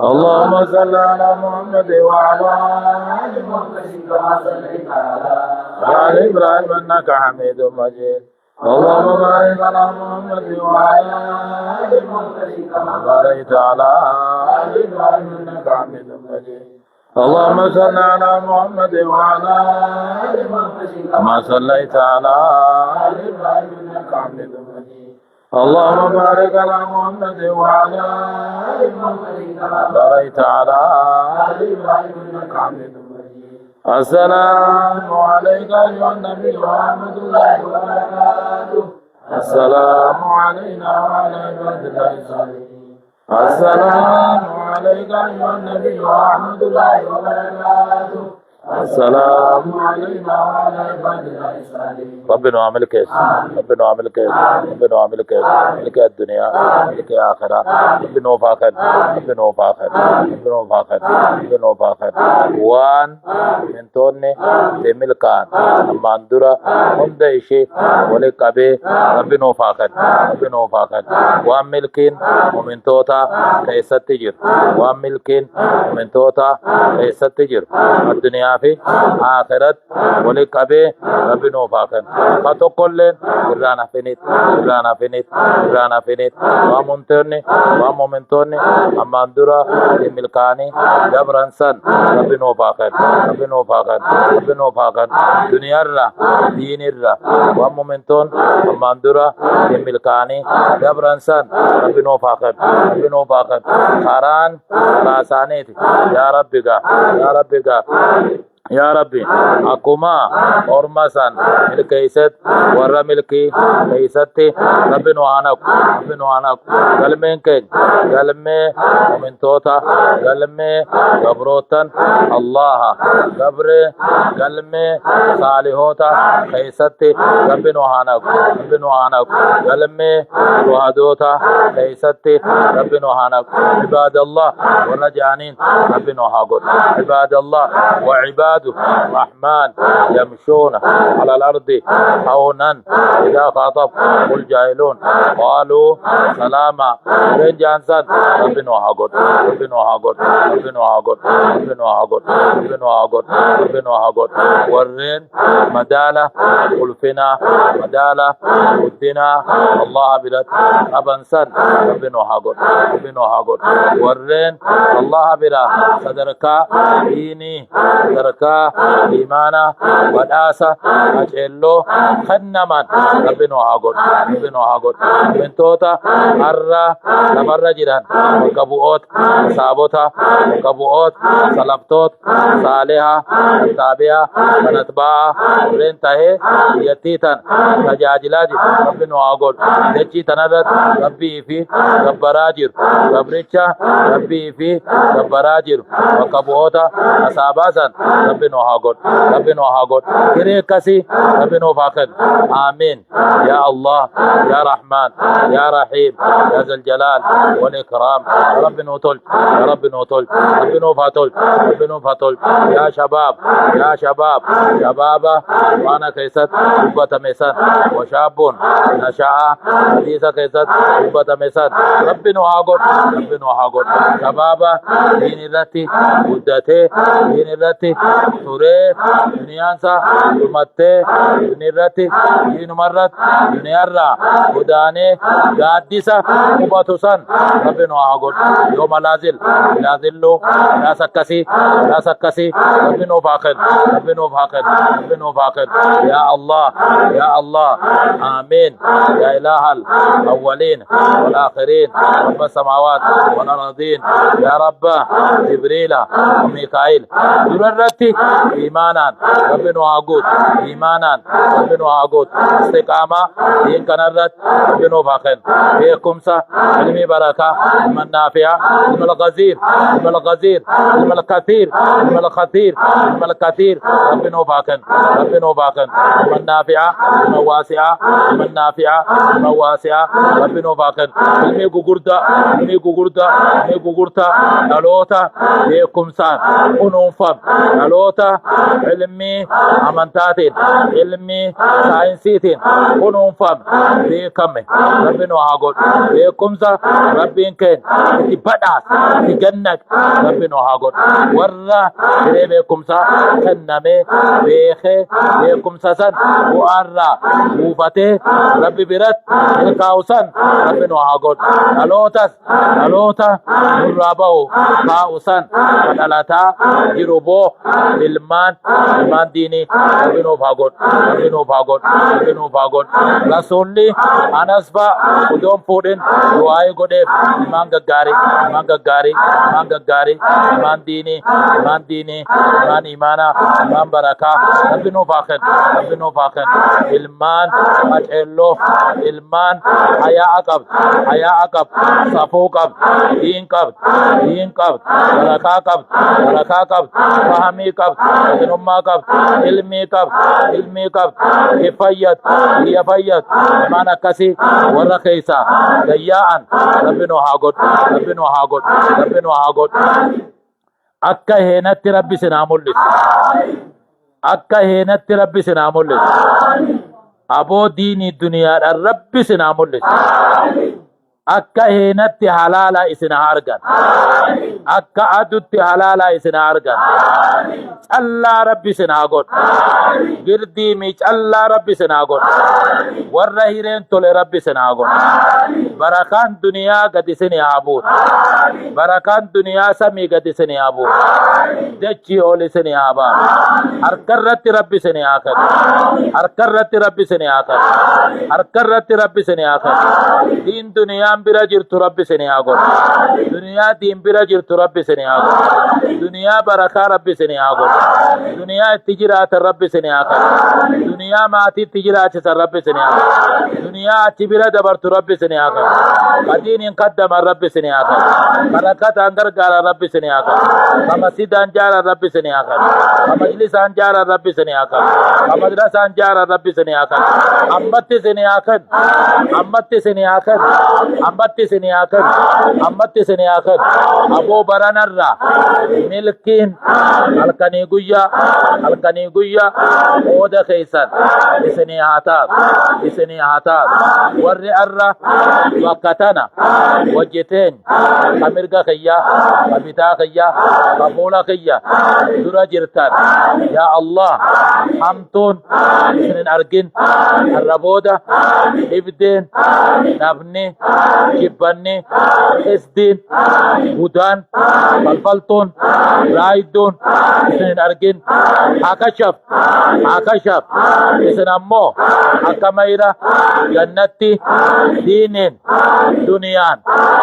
اللهم صل على محمد وعلى آل محمد كما صليت على آل إبراهيم إنك حميد مجيد اللهم بارك على محمد وعلى آل محمد كما باركت على آل إبراهيم إنك حميد مجيد اللهم صل على محمد وعلى آل محمد كما صليت على آل إبراهيم إنك حميد مجيد اللهم بارك على محمد وعلى آل محمد كما باركت على آل إبراهيم إنك حميد مجيد السلام عليك أيها النبي ورحمة الله وبركاته السلام علينا وعلى عباد الله الصالحين السلام عليك أيها النبي ورحمة الله وبركاته السلام علينا وعلى عباد الله الصالحين ربنا عمل كيس ربنا عمل كيس ربنا عمل كيس ملك الدنيا ملك الآخرة ربنا وفاقد ربنا وفاقد ربنا وفاقد ربنا وفاقد وان من توني تملكان ماندورا هند إشي ولك أبي ربنا وفاقد ربنا وفاقد وان ملكين ومن توتا كيس تجر وان ملكين ومن توتا كيس تجر الدنيا في آخرت ولك أبي ربنا وفاقد فتقولن إرانا فينيت إرانا فينيت إرانا فينيت ومنترني وممنترني أماندورا ملكاني جبرانسان ربنا وفاقد ربنا وفاقد ربنا وفاقد دنيا الرا دين الرا وممنتون أماندورا ملكاني جبرانسان ربنا وفاقد ربنا وفاقد خاران راسانيتي يا ربي يا ربي يا ربي أكما أورماسان ملكيست ورا ملكي كيستي ربي نوانك ربي نوانك قلمين كين قلمي ومن توتا قلمي قبروتن الله قبري قلمي صالحوتا كيستي ربي نوانك ربي نوانك قلمي وهدوتا كيستي ربي نوانك عباد الله ورجانين ربي نوهاقود عباد الله وعباد الرحمن يمشون على الأرض هونا إذا خاطب الجاهلون قالوا سلاما رين جانسان ربنا وهاقود ربنا وهاقود ربنا وهاقود ربنا وهاقود ربنا وهاقود ربنا وهاقود ورين مدالة قلفنا مدالة ودنا الله بلد أبنسان ربنا وهاقود ربنا وهاقود ورين الله بلا صدركا ديني صدركا إيمانا وداسا أجلو خنمان ربنا وهاقود ربنا وهاقود من توتا أرى لمرة جيران وكبوات سابوتا وكبوات سلبتوت صالحة تابعة نتبع رنته يتيتن تجاجلاج ربنا وهاقود دچي تنادت ربي في كبراجر كبرچا ربي في كبراجر وكبوتا أصاباسن ربنا وهاقود ربنا وهاقود كري كسي ربنا وفاقد آمين يا الله يا رحمن يا رحيم يا ذا الجلال والإكرام ربنا وطل ربنا وطل ربنا وفاتل ربنا وفاتل يا شباب يا شباب شبابا وانا كيست ربة ميسان وشاب نشاء حديثة كيست ربة ميسان ربنا وهاقود ربنا وهاقود شبابا دين الرتي ودته دين الرتي سورة دنيانسا رمته دين الرتي دين مرت دنيا الرا ودانه قادسة مباتوسان ربنا وهاقود يوم لازل لازلو لا سكسي لا سكسي ربنا وفاقد ربنا وفاقد ربنا وفاقد يا الله يا الله آمين يا إله الأولين والآخرين رب السماوات والأرضين يا رب جبريل وميكائيل دررتي إيمانا ربنا وهاقود إيمانا ربنا وهاقود استقامة دين كنرت ربنا وفاقد بكمسة علمي بركة من نافع علم الغزير علم الغزير علم الكثير علم الكثير علم الكثير ربنا وفاقد ربنا وفاقد من نافع علم واسع علم نافع علم واسع ربنا وفاقد علمي غغردا علمي غغردا علمي غغردا دلوتا بكمسة أنوفم دلوتا dhaloota ilmii amantaatiin ilmii saayinsiitiin kunuunfame beekame rabbi nu haa godhu beekumsa rabbiin keenya itti badhaas itti gannaq rabbi nu haa godhu warra hiree beekumsa kenname beekee beekumsa san bu'aarraa buufatee rabbi biratti milkaa'usan rabbi nu haa godhu dhaloota nurraa bahu kaa'usan kadhalataa jiru boo ilmaan diinii rabbi nuuf haa godhu rabbi nuuf haa godhu rabbi nuuf haa godhu rasuulli anas fa'a udoon fuudhin du'aa'ii godheef imaan gaggaarii imaan diinii imaan imaanaa imaan barakaa rabbi nuuf haa kennu rabbi nuuf haa kennu ilmaan qaceelloo ilmaan hayaa'a qabdu safuu qabdu diin qabdu barakaa qabdu fahamii qabdu ilmummaa qabdu ilmii qabdu ifayyadu imaan akkasii warra keessaa gayyaa'an rabbi nu haa godhu akka heenatti rabbi sinaa mul'isu aboo diinii duniyaadhaan rabbi sinaa mul'isu akka heenatti halaala isin argan akka adutti halaala isin argan callaa rabbi isin haa godhu girdiimii callaa rabbi isin haa godhu warra hireen tole rabbi isin haa godhu barakaan duniyaa gad isin haa buutu barakaan duniyaa samii gad isin haa buutu dachii ol isin haa baatu harkarratti rabbi isin haa kennu harkarratti rabbi isin haa kennu harkarratti rabbi isin haa kennu diin duniyaa bira jirtu rabbi isin haa godhu duniyaa diin bira jirtu rabbi isin haa godhu duniyaa barakaa rabbi isin haa godhu duniyaa itti jiraatan rabbi isin haa kennu duniyaa maatii itti jiraachisan rabbi isin haa kennu duniyaa achi bira dabartu rabbi isin haa kennu qadiiniin kaddaman rabbi isin haa kennu barakataan gargaaran rabbi isin haa kennu kamasjidaan jaaran rabbi isin haa kennu kamajlisaan jaaran rabbi isin haa kennu kamadrasaan jaaran rabbi isin haa kennu ammatti isin haa kennu ammatti isin haa kennu ammatti isin haa kennu aboo baranarraa milkiin halkanii guyyaa qooda keessan isin haa taatu warri arra bakka tana hojjeteen ka mirga kiyyaa ka bitaa kiyyaa ka fuula kiyya dura jirtan yaa Allah hamtuun isin hin argin har'a booda ibdeen dhabni jibbanni isdiin hudaan falfaltuun raayidduun isin hin argin hakashaf isin ammoo akka mayra jannatti diiniin duniyaan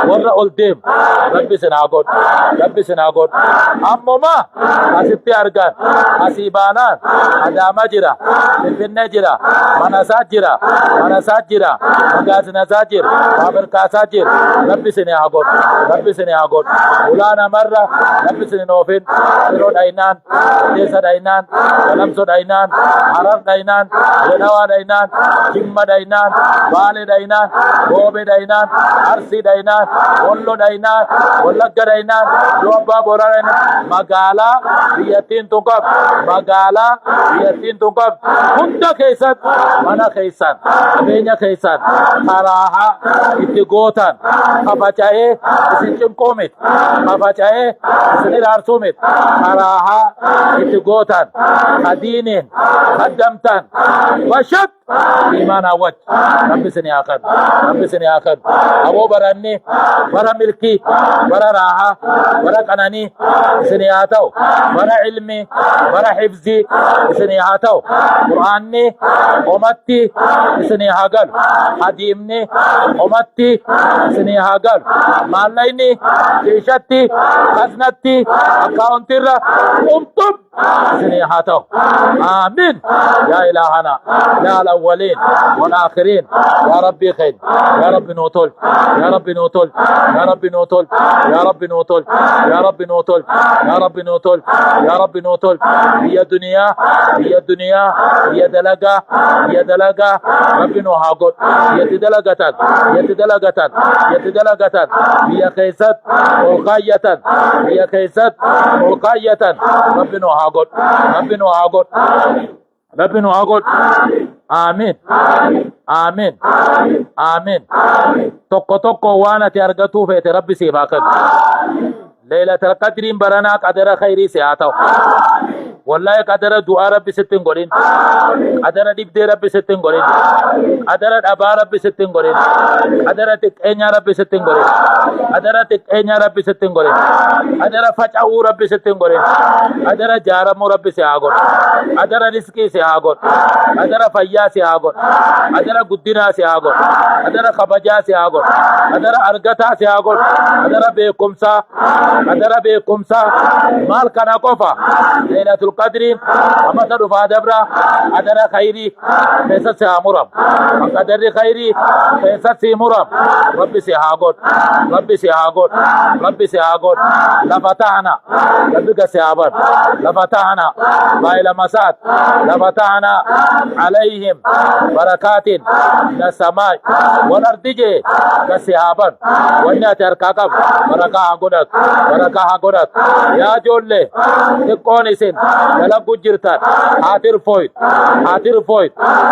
warra ol deem rabbi isin haa godhu ammuma asitti argan asii baanaan Adaama jira Finfinnee jira Manasaat jira Magaazinasaat jira Faabirkaasaat jira rabbi isin haa godhu ulaana marra rabbi isin hin oofin yeroo dhaynaan deessa dhaynaan galamso dhaynaan harar dhaynaan jedhawaa dhaynaan jimma dhaynaan baale dhaynaan goobe dhaynaan arsii dhaynaan wollo dhaynaan wallagga dhaynaan yoobbaa booraa dhaynaan magaalaa biyyattiin tun qabdu hunda keessan mana keessan qabeenya keessan karaahaa itti gootan kafaca'ee isin cinquu miti kafaca'ee isin iraarsuu miti karaahaa itti gootan kadiiniin kaddamtan bashat imaanaa wajji rabbi isin haa kennu aboo baranni bara milkii bara raahaa bara qananii isin haa ta'u bara ilmii bara hifzii isin haa ta'u qur'aanni omatti isin haa galu hadiimni omatti isin haa galu maallayni kiishatti kasnatti akkaawuntirra qumxum isin haa ta'u آمين يا إلهنا يا الأولين والآخرين يا ربي خير يا رب نوتل يا رب نوتل يا رب نوتل يا رب نوتل يا رب نوتل يا رب نوتل يا رب نوتل هي دنيا هي دلقة رب نوهاقل هي دلقة هي كيست وقاية رب نوهاقل هاقول ربنا هاقول ربنا هاقول آمين آمين آمين توكو توكو وانا ترغتو فيت ربي سيفاكد ليلة القدر برنا قدر خيري سياتو والله قدر دعاء ربي ستين قرين قدر دبدي ربي ستين قرين قدر أبا ربي ستين قرين قدر تكينيا ربي ستين قرين قدر تكينيا ربي ستين قرين قدر فجأو ربي ستين قرين قدر جارمو ربي سياغون قدر رزقي سياغون قدر فيا سياغون قدر قدنا سياغون قدر خبجا سياغون قدر أرغتا سياغون قدر بيكمسا قدر بيكمسا مال كان قفا ليلة القدر أما تدفع دبرا قدر خيري فيسا سيامرم قدر خيري فيسا سيمرم ربي سيهاغون ربي سيهاغون ربي سيهاغون لفتحنا ربك سيابر لفتحنا بايل مسات لفتحنا عليهم بركات من السماء والأرض جي كسيابر وإنا تركاكب بركة هاغونك بركة هاغونك يا جولي تكوني سن يلا بجرتان حاضر فويد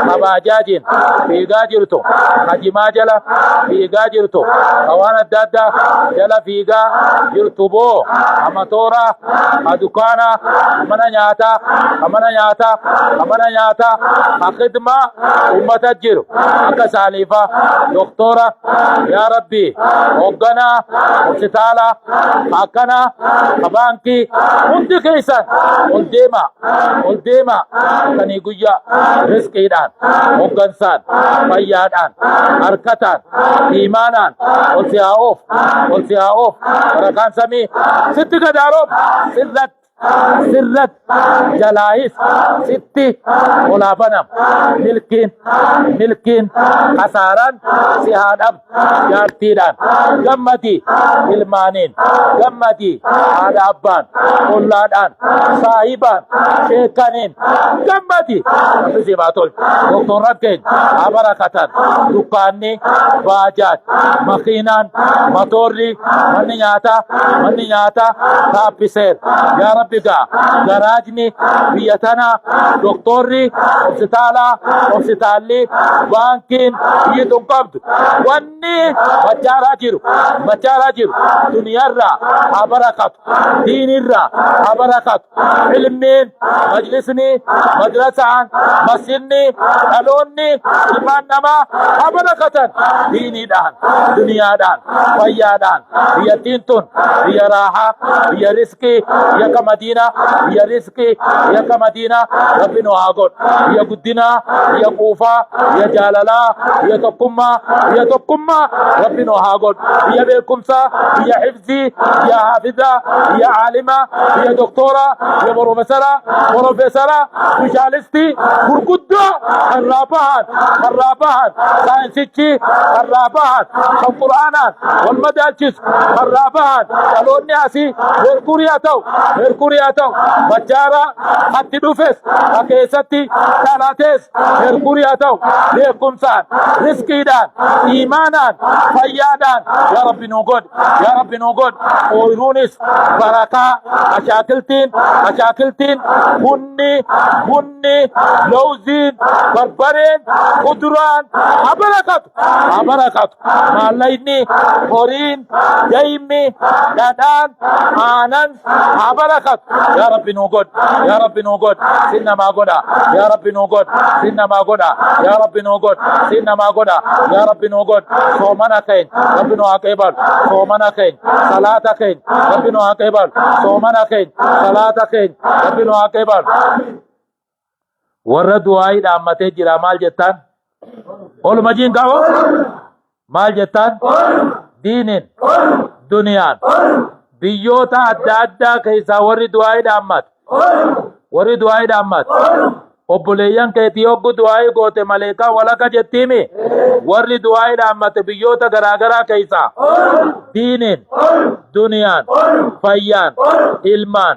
خباجاجين فيغا جرتو خجما جلا فيغا جرتو قوانا دادا جلا فيغا جرتو بو أماتورا أدوكانا أمنا نياتا خدمة أمة جرو أكا ساليفا دكتورا يا ربي وقنا وستالا أكنا خبانكي كنت كيسان Ultima kani guyya rizqiidhaan hoggansaan fayyaadhaan harkataan iimaanaan ol si haa oof barakaan samii sitti gadaaroom sirrat jalaayis sitti olaabanam milkiin hasaaraan si haadham jaartiidhaan gammati ilmaaniin gammati haadha abbaan ollaadhaan saahibaan sheekaniin gammati si baatol doktorran keenya abarakatan dukkaanni baajaaj makiinaan motorri manni nyaataa taappiseer yaa rabbi gaa garaajni biyya tana doktorri hospitaalli baankiin biyyi tun qabdu wanni machaaraa jiru duniyaarraa haa barakatu diinirraa haa barakatu ilmiin majlisni madrasaan masjidni dhaloonni ilmaan namaa haa barakatan diiniidhaan duniyaadhaan fayyaadhaan biyyattiin tun biyya raahaa biyya riskii biyya kamadiina biyya riskii biyya kamadiina rabbi nu haa godhu biyya guddinaa biyya quufaa biyya jaalalaa biyya tokkummaa rabbi nu haa godhu biyya beekumsaa biyya xifzii biyya haafizaa biyya caalimaa biyya doktoraa biyya profeesaraa bishaalistii gurguddoo karraa bahan saayinsichi karraa bahan kan qur'aanaan wal madaalchisu karraa bahan dhaloonni asii merkuriyaa ta'u majaaraa hatti dhufes keessatti dhalatees merkuriyaa ta'u beekumsaan riskiidhaan iimaanaan fayyaadhaan yaa rabbi nuu godhi ooyiruunis barakaa ashaakiltiin bunni lawziin barbareen kuduraan haa barakatu maallayni horiin daa'imni dhadhaan aanan haa barakatu yaa rabbi nuu godhi sinnamaa godha yaa rabbi nuu godhi sinnamaa godha yaa rabbi nuu godhi sinnamaa godha yaa rabbi nuu godhi soomana keenya rabbi nuu haa qeebalu soomana keenya salaata keenya rabbi nuu haa qeebalu soomana keenya salaata keenya rabbi nuu haa qeebalu warra du'aa'ii dhaammatee jira maal jettaan oluma jiin qabo maal jettaan diinin duniyaan biyyoota adda addaa keessaa warri du'aa'ii dhaammate obboleeyyan keetii hoggu du'aa'ii goote maleekaa walaka jettiimi warri du'aa'ii dhaammate biyyoota garaagaraa keessaa diinin دنيان فيان علمان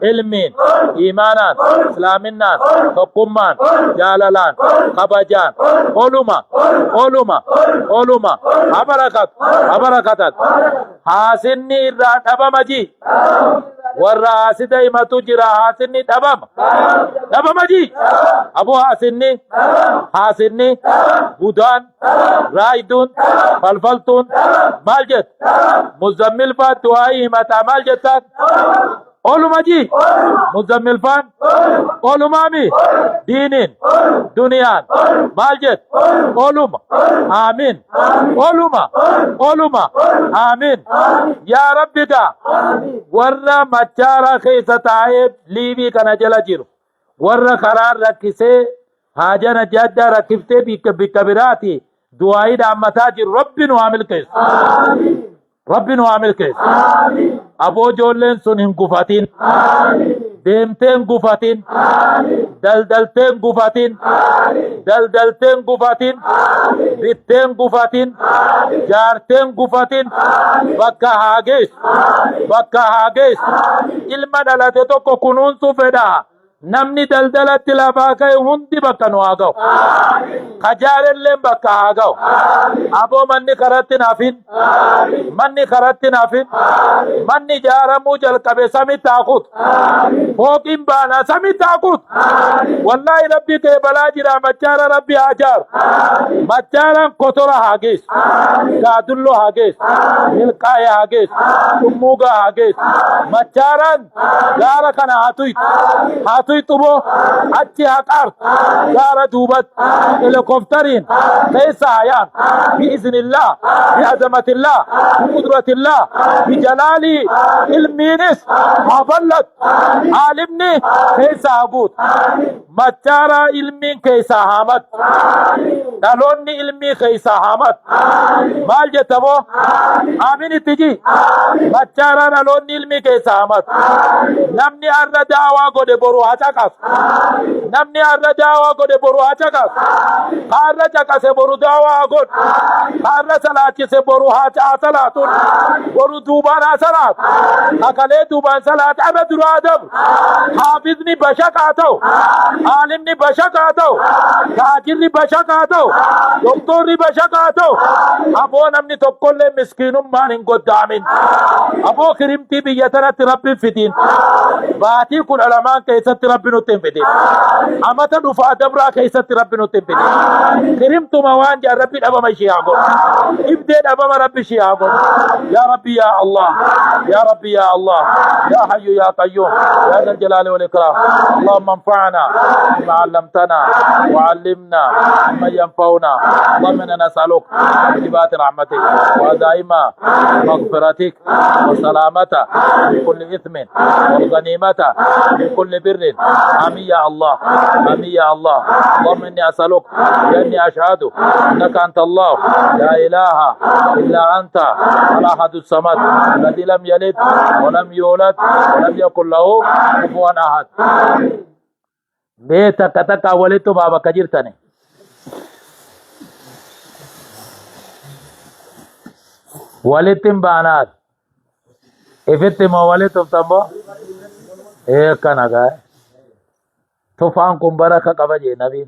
علمين إيمانان إسلامنان حكمان جالالان خبجان علما أبركات حاسني الرات أبا مجي والراس دائما تجرى حاسني أبا مجي أبو حاسني بودان رايدون فلفلتون مالجت مزمل فان دعائي متى مالجتان أولو مجي مزمل فان أولو مامي دينين دنيان مالجت أولو آمين أولو آمين يا ربي دا ورّا مچارا خيسة تائب ليبي كان جلا جيرو ورّا قرار ركسي حاجة نجادة ركفته بكبراتي دعائي دا متاجر ربي نعمل كيس ربي نعمل كيس أبو جولين سنهم قفاتين ديمتين قفاتين دلدلتين قفاتين دلدلتين قفاتين بيتين قفاتين جارتين قفاتين بكا هاجيس إلما دلته توكو كنون سفدا نمني دلدلت لباكي هندي بكا نواغو خجار اللي بكا هاغو أبو مني خرطين أفين مني جارمو جل كبه سمي تاخد فوق بانا سمي تاخد والله ربي كي بلا جرا مچارا ربي آجار مچارا كتورا هاگيس قادلو هاگيس ملقاي هاگيس تموغا هاگيس مچارا غارا كان هاتوي تبو اچي هاقار غارا دوبت هليكوبترين كيسا عيان بإذن الله بعظمة الله بقدرة الله بجلالي المينس حبلت عالمني كيسا هبوت مچارا علمين كيسا حامد دلوني علمي كيسا حامد مال جتبو آمين تجي مچارا دلوني علمي كيسا حامد نمني أرد دعوة قد بروها چاكس نمني أرد دعوة قد بروها چاكس خارج چاكس برو دعوة قد خارج صلاة سے بروها چاكسلاتون برو دوبان صلاة اکلے دوبان صلاة عبد رادب حافظني بشك آتو عالمني بشك آتو تاجرني بشك آتو دكتورني بشك آتو ابو نمني تقول مسكين مان قدامين ابو كريمتي بيتنا تربي فتين باتي كل علماء كيسا تربي نتين فتين اما تدفع دبرا كيسا تربي نتين فتين كريمتو موان جا ربي ابا مشي آگو ابدين ابا ما ربي شي آگو يا ربي يا الله يا ربي يا الله يا حي يا قيوم يا ذا الجلال والإكرام اللهم انفعنا بما علمتنا وعلمنا مما ينفعنا اللهم إنا نسألك بجبات رحمتك ودائما مغفرتك وسلامة من كل إثم والغنيمة من كل بر آمين يا الله آمين يا الله اللهم إني أسألك بأني أشهد أنك أنت الله لا إله إلا أنت الأحد الصمد الذي لم يلد ولم يولد ولم يكن له كفوا أحد بيتا كتكا ولدت بابا كجرتني ولدتم بانات افتم ولدتم تمبو ايه كان اگا تو فان كم بركة قبجي نبي